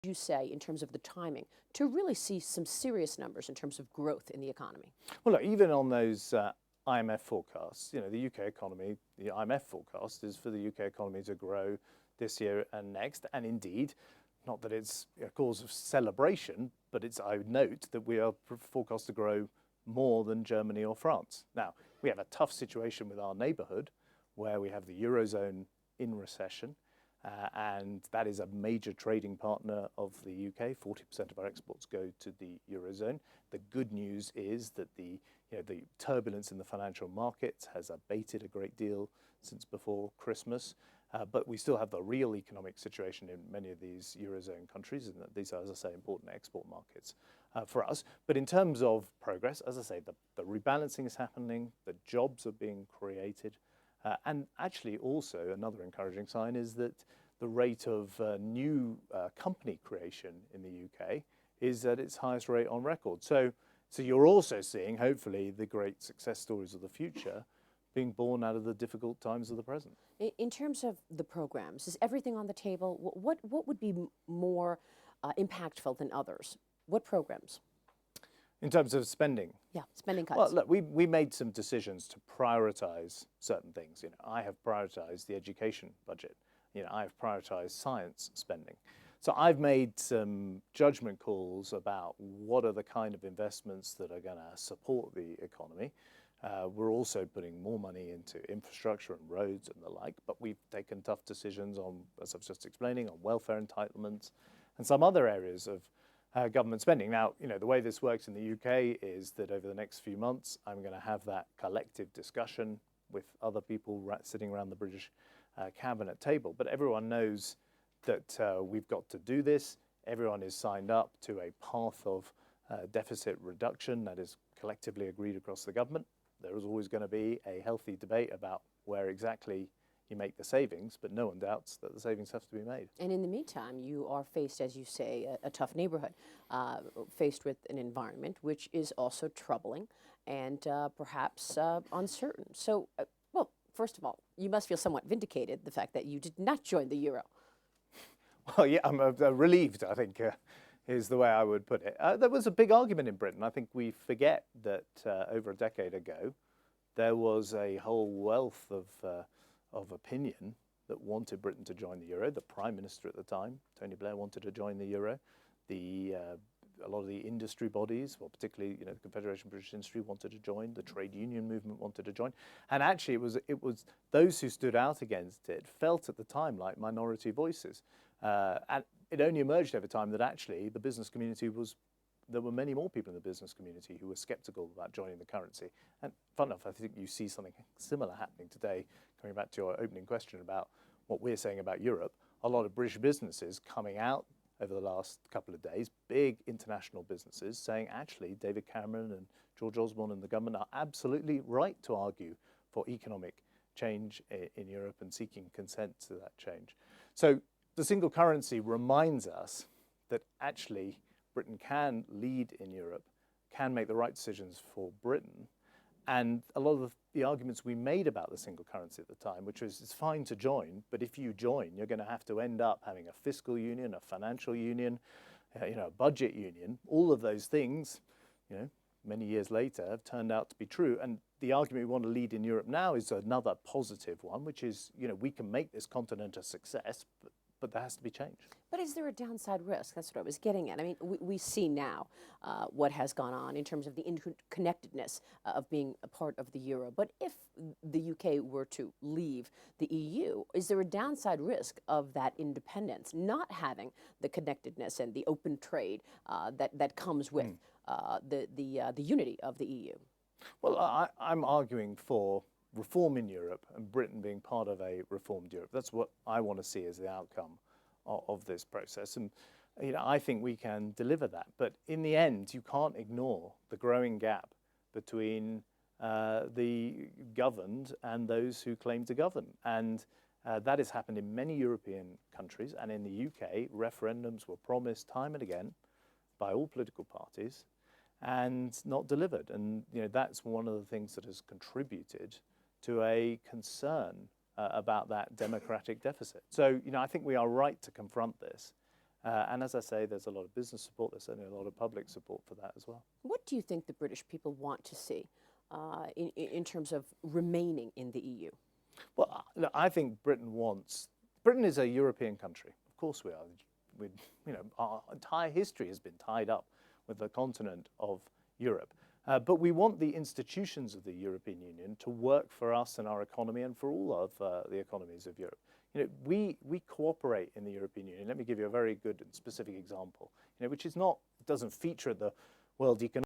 you say in terms of the timing to really see some serious numbers in terms of growth in the economy? Well, look, even on those IMF forecasts, the UK economy, the IMF forecast is for the UK economy to grow this year and next. And indeed, not that it's a cause of celebration, but I would note that we are forecast to grow more than Germany or France. Now, we have a tough situation with our neighbourhood where we have the Eurozone in recession. And that is a major trading partner of the UK. 40% of our exports go to the Eurozone. The good news is that the turbulence in the financial markets has abated a great deal since before Christmas. But we still have the real economic situation in many of these Eurozone countries, and these are, as I say, important export markets for us. But in terms of progress, as I say, the rebalancing is happening, the jobs are being created, and actually also another encouraging sign is that the rate of new company creation in the UK is at its highest rate on record. So you're also seeing, hopefully, the great success stories of the future being born out of the difficult times of the present. In terms of the programs, is everything on the table? What would be more impactful than others? What programs? In terms of spending? Yeah, spending cuts. Well, look, we made some decisions to prioritise certain things. I have prioritised the education budget. I have prioritised science spending. So I've made some judgment calls about what are the kind of investments that are going to support the economy. We're also putting more money into infrastructure and roads and the like, but we've taken tough decisions on, as I was just explaining, on welfare entitlements and some other areas of government spending. Now, the way this works in the UK is that over the next few months, I'm going to have that collective discussion with other people sitting around the British cabinet table. But everyone knows that we've got to do this. Everyone is signed up to a path of deficit reduction that is collectively agreed across the government. There is always going to be a healthy debate about where exactly you make the savings, but no one doubts that the savings have to be made. And in the meantime, you are faced, as you say, a tough neighborhood, faced with an environment which is also troubling and perhaps uncertain. So, well, first of all, you must feel somewhat vindicated, the fact that you did not join the euro. Well, yeah, I'm relieved, I think, is the way I would put it. There was a big argument in Britain. I think we forget that over a decade ago, there was a whole wealth of opinion that wanted Britain to join the euro. The Prime Minister at the time, Tony Blair, wanted to join the euro. A lot of the industry bodies, well, particularly the Confederation of British Industry, wanted to join. The trade union movement wanted to join. And actually, it was those who stood out against it felt at the time like minority voices. And it only emerged over time that actually the business community there were many more people in the business community who were sceptical about joining the currency. And fun enough, I think you see something similar happening today, coming back to your opening question about what we're saying about Europe. A lot of British businesses coming out over the last couple of days, big international businesses saying actually David Cameron and George Osborne and the government are absolutely right to argue for economic change in Europe and seeking consent to that change. So the single currency reminds us that actually Britain can lead in Europe, can make the right decisions for Britain. And a lot of the arguments we made about the single currency at the time, which was it's fine to join, but if you join, you're going to have to end up having a fiscal union, a financial union, a budget union. All of those things, many years later have turned out to be true. And the argument we want to lead in Europe now is another positive one, which is, we can make this continent a success, but there has to be change. But is there a downside risk? That's what I was getting at. I mean, we see now what has gone on in terms of the interconnectedness of being a part of the euro. But if the UK were to leave the EU, is there a downside risk of that independence, not having the connectedness and the open trade that comes with the unity of the EU? Well, I'm arguing for reform in Europe and Britain being part of a reformed Europe. That's what I want to see as the outcome of this process. And I think we can deliver that. But in the end, you can't ignore the growing gap between the governed and those who claim to govern. And that has happened in many European countries. And in the UK, referendums were promised time and again by all political parties and not delivered. And that's one of the things that has contributed to a concern about that democratic deficit. So, I think we are right to confront this. And as I say, there's a lot of business support. There's certainly a lot of public support for that as well. What do you think the British people want to see in terms of remaining in the EU? Well, look, I think Britain is a European country. Of course we are. Our entire history has been tied up with the continent of Europe. But we want the institutions of the European Union to work for us and our economy and for all of the economies of Europe. We cooperate in the European Union. Let me give you a very good and specific example, which doesn't feature at the World Economic